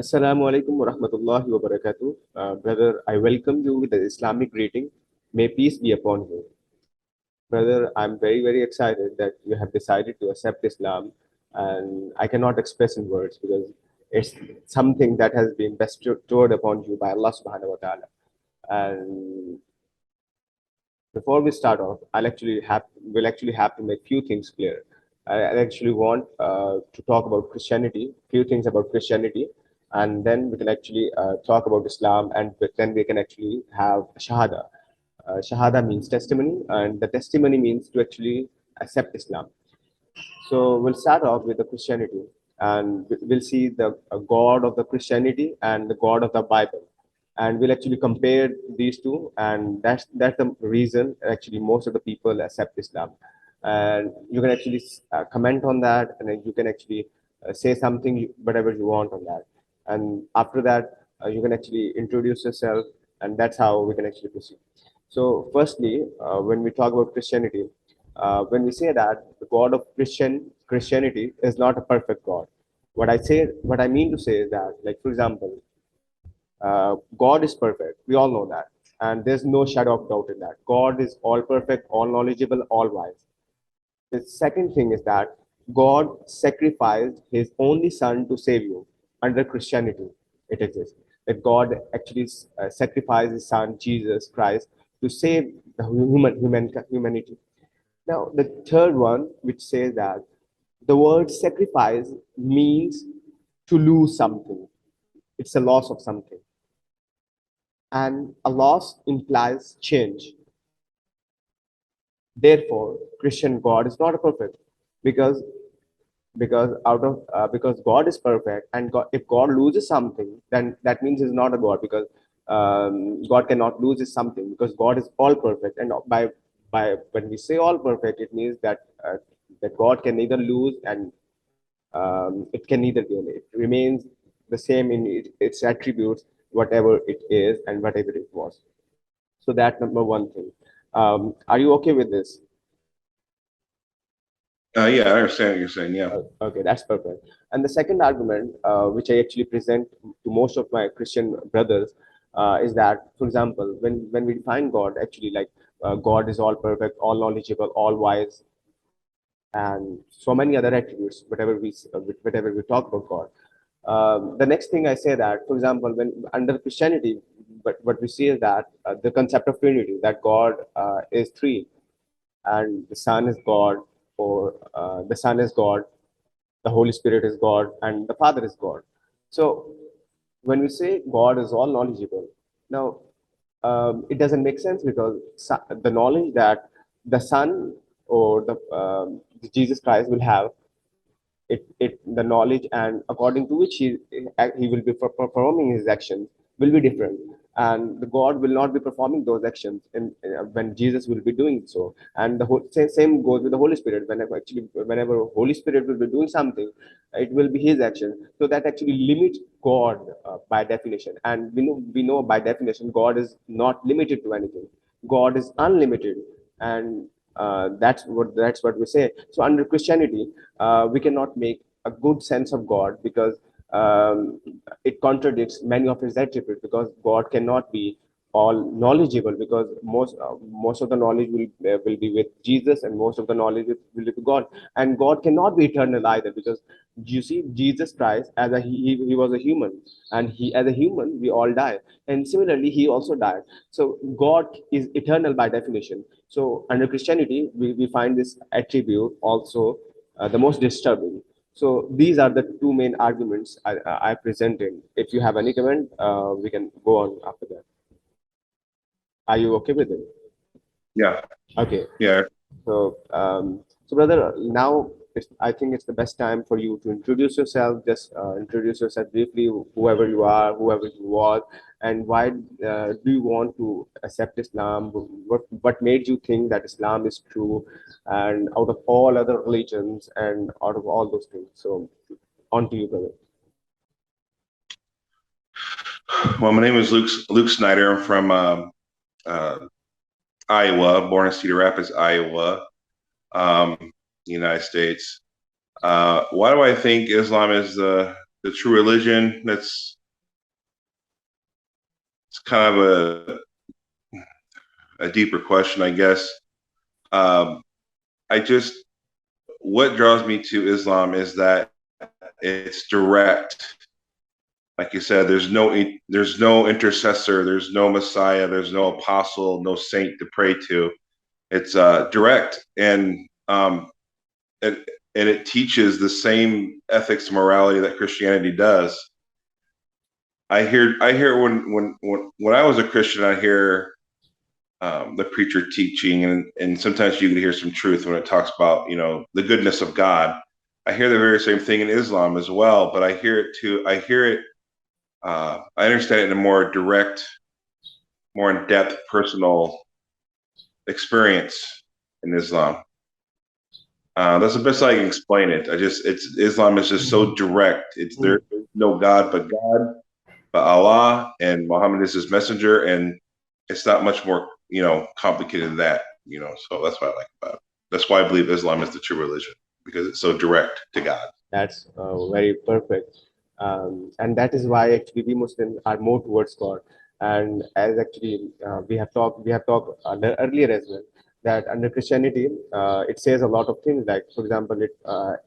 Assalamu alaikum wa rahmatullahi wa barakatuh. Brother, I welcome you with the Islamic greeting. May peace be upon you. Brother, I'm very, very excited that you have decided to accept Islam, and I cannot express in words because it's something that has been bestowed upon you by Allah subhanahu wa ta'ala. And before we start off, will actually have to make few things clear. I actually want to talk about Christianity, few things about Christianity, and then we can actually talk about Islam, and then we can actually have Shahada. Shahada means testimony, and the testimony means to actually accept Islam. So we'll start off with the Christianity, and we'll see the God of the Christianity and the God of the Bible, and we'll actually compare these two, and that's the reason actually most of the people accept Islam. And you can actually comment on that, and then you can actually say something whatever you want on that, and after that you can actually introduce yourself, and that's how we can actually proceed. So, firstly, when we talk about Christianity, when we say that the God of Christianity is not a perfect God, what I mean to say is that, like for example, God is perfect. We all know that, and there's no shadow of doubt in that. God is all perfect, all knowledgeable, all wise. The second thing is that God sacrificed His only Son to save you. Under Christianity, it exists that God actually sacrificed His Son Jesus Christ to save the humanity. Now, the third one, which says that the word sacrifice means to lose something. It's a loss of something, and a loss implies change. Therefore, Christian God is not a perfect because because God is perfect, and if God loses something, then that means He's not a God because God cannot lose something because God is all perfect, and by when we say all perfect, it means that God can neither lose and it can neither gain. It remains the same in its attributes, whatever it is and whatever it was. So that number one thing. Are you okay with this? Yeah, I understand what you're saying. Yeah. Okay, that's perfect. And the second argument, which I actually present to most of my Christian brothers, is that, for example, when we define God, actually, like God is all perfect, all knowledgeable, all wise, and so many other attributes, whatever we talk about God. The next thing I say that, for example, when under Christianity, but what we see is that the concept of Trinity, that God is three, and the Son is God, or the Son is God, the Holy Spirit is God, and the Father is God. So when we say God is all knowledgeable, now it doesn't make sense because the knowledge that the Son or the Jesus Christ will have, it the knowledge and according to which he will be performing his actions will be different, and the God will not be performing those actions when Jesus will be doing so. And the same goes with the Holy Spirit. Whenever Holy Spirit will be doing something, it will be his action, so that actually limits God by definition. And we know by definition God is not limited to anything. God is unlimited, and that's what we say. So under Christianity, we cannot make a good sense of God because it contradicts many of his attributes, because God cannot be all knowledgeable because most of the knowledge will be with Jesus, and most of the knowledge will be with God. And God cannot be eternal either, because you see Jesus Christ as he was a human, and he as a human we all die, and similarly he also died. So God is eternal by definition. So under Christianity, we find this attribute also the most disturbing. So these are the two main arguments I presented. If you have any comment, we can go on after that. Are you okay with it? Yeah. Okay. Yeah. So brother, now I think it's the best time for you to introduce yourself. Just introduce yourself briefly, whoever you are, whoever you was, and why do you want to accept Islam? What made you think that Islam is true, and out of all other religions, and out of all those things? So, on to you, brother. Well, my name is Luke Snyder. I'm from uh, Iowa, born in Cedar Rapids, Iowa, um, United States. Why do I think Islam is the the true religion. It's kind of a deeper question, I guess. Um, I just what draws me to Islam is that it's direct. Like you said, there's no intercessor, there's no Messiah, there's no apostle, no saint to pray to. It's direct, and it teaches the same ethics and morality that Christianity does. I hear when I was a Christian, I hear the preacher teaching, and sometimes you can hear some truth when it talks about the goodness of God. I hear the very same thing in Islam as well, but I hear it too. I understand it in a more direct, more in-depth, personal experience in Islam. That's the best I can explain it. It's Islam is just so direct. It's there is no God but God, but Allah, and Muhammad is his messenger, and it's not much more complicated than that. So that's what I like about it. That's why I believe Islam is the true religion, because it's so direct to God. That's very perfect. And that is why actually we Muslims are more towards God. And as actually we have talked earlier as well, that under Christianity, it says a lot of things. Like for example,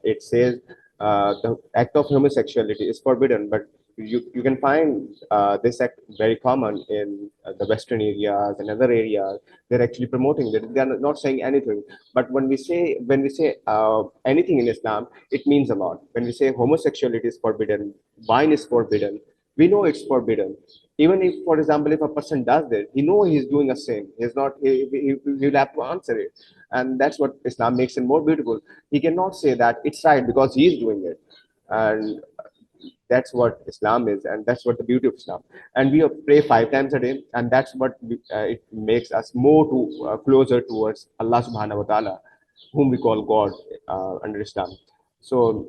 it says the act of homosexuality is forbidden, but you can find this act very common in the Western areas and other areas. They're actually promoting that. They're not saying anything. But when we say anything in Islam, it means a lot. When we say homosexuality is forbidden, wine is forbidden, we know it's forbidden. Even if, for example, if a person does that, he know he's doing a sin. He's not. He'll have to answer it, and that's what Islam makes it more beautiful. He cannot say that it's right because he's doing it, and that's what Islam is, and that's what the beauty of Islam. And we pray 5 times a day, and that's what it makes us more to closer towards Allah Subhanahu wa Taala, whom we call God under Islam. So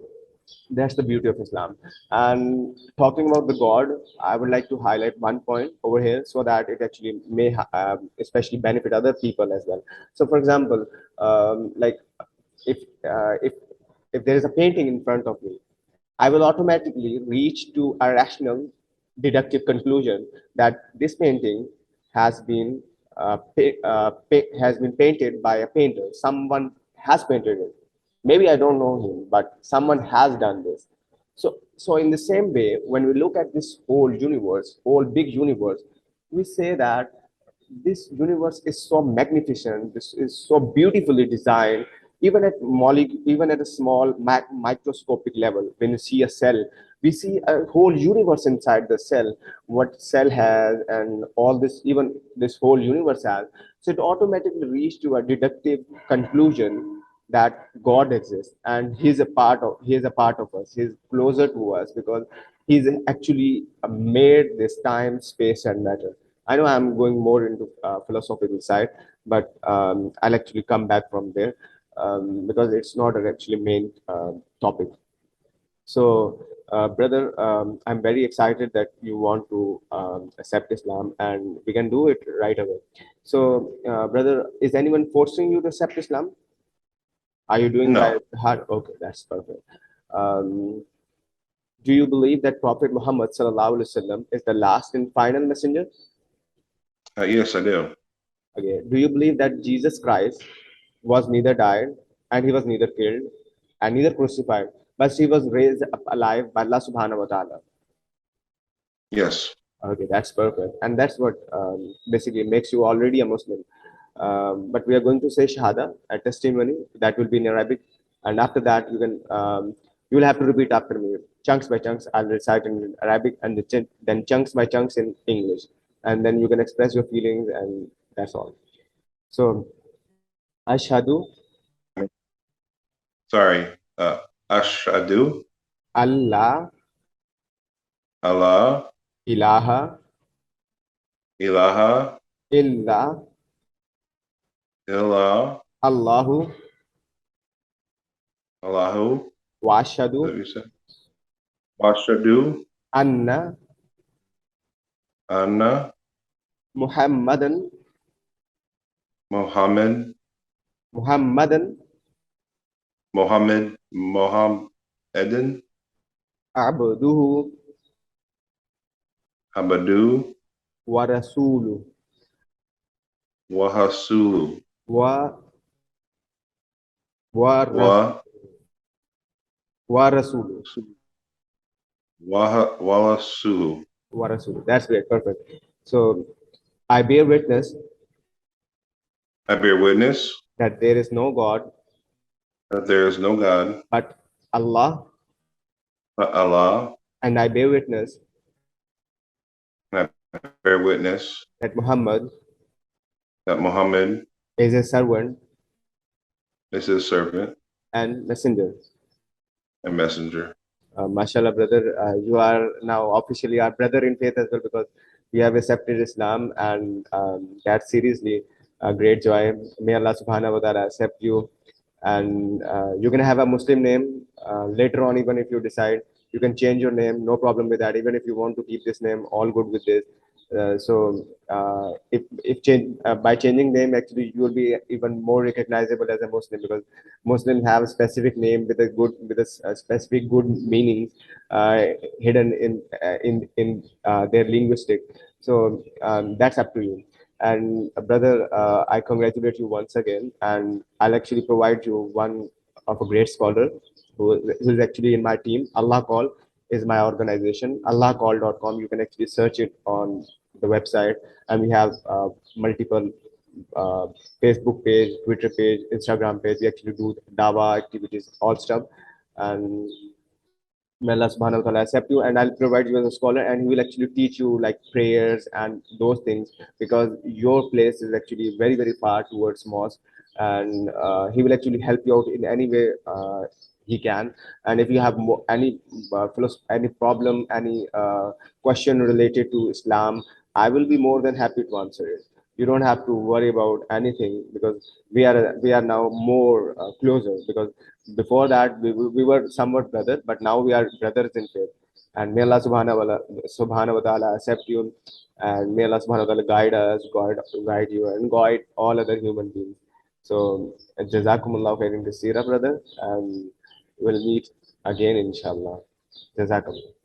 that's the beauty of Islam. And talking about the God, I would like to highlight one point over here so that it actually may especially benefit other people as well. So, for example, like if uh, if if there is a painting in front of me, I will automatically reach to a rational, deductive conclusion that this painting has been has been painted by a painter. Someone has painted it. Maybe I don't know him, but someone has done this. So in the same way, when we look at this whole universe, whole big universe, we say that this universe is so magnificent. This is so beautifully designed. Even at a small microscopic level, when you see a cell, we see a whole universe inside the cell. What cell has, and all this, even this whole universe has. So it automatically reaches to a deductive conclusion that God exists, and He is a part of us. He's closer to us because He's actually made this time, space, and matter. I know I'm going more into philosophical side, but I'll actually come back from there because it's not an actually main topic. So, brother, I'm very excited that you want to accept Islam, and we can do it right away. So, brother, is anyone forcing you to accept Islam? Are you doing by No, heart? Okay, that's perfect. Um, do you believe that Prophet Muhammad sallallahu alaihi wasallam is the last and final messenger? yes, I do. Okay. Do you believe that Jesus Christ was neither died and he was neither killed and neither crucified, but he was raised up alive by Allah subhanahu wa ta'ala? Yes. Okay, that's perfect. And that's what basically makes you already a Muslim. But we are going to say Shahada, a testimony that will be in Arabic. And after that, you will have to repeat after me. Chunks by chunks, I'll recite in Arabic and then chunks by chunks in English. And then you can express your feelings, and that's all. So, Ashhadu Sorry. Ashadu Allah Allah ilaha ilaha illa illallah Allahu Allahu. wa Is that ashhadu what you said? Washadu anna Anna Muhammadan Muhammad Muhammadan Muhammad Muhammadan abduhu Abadu wa rasulu Wahasulu wa wa ras Wa wa rasulu Walasulu. wa rasulu. That's great, perfect. So I bear witness I bear witness that there is no God that there is no God but Allah, but Allah, and I bear witness and I bear witness that Muhammad that Muhammad is a servant is his servant and messenger. and messenger. Mashallah, brother, you are now officially our brother in faith as well because we have accepted Islam, and that's seriously a great joy. May Allah subhanahu wa ta'ala accept you, and you can have a Muslim name later on, even if you decide. You can change your name, no problem with that. Even if you want to keep this name, all good with this. If change by changing name, actually you will be even more recognizable as a Muslim because Muslims have a specific name with a good with a specific good meaning uh, hidden in their linguistic. So that's up to you. And brother, I congratulate you once again, and I'll actually provide you one of a great scholar who is actually in my team. Allah Call is my organization. AllahCall.com. You can actually search it on the website, and we have multiple uh, Facebook page, Twitter page, Instagram page. We actually do Dawah activities, all stuff, and may Allah subhanahu wa ta'ala accept you, and I'll provide you as a scholar, and he will actually teach you like prayers and those things because your place is actually very, very far towards mosque, and he will actually help you out in any way he can. And if you have any problem, any question related to Islam, I will be more than happy to answer it. You don't have to worry about anything because we are now more closer because before that we were somewhat brothers, but now we are brothers in faith. And may Allah subhanahu wa ta'ala accept you, and may Allah subhanahu wa ta'ala guide us, guide you, and guide all other human beings. So jazakumullah khairan kaseera, brother, and we'll meet again inshallah. Jazakumullah.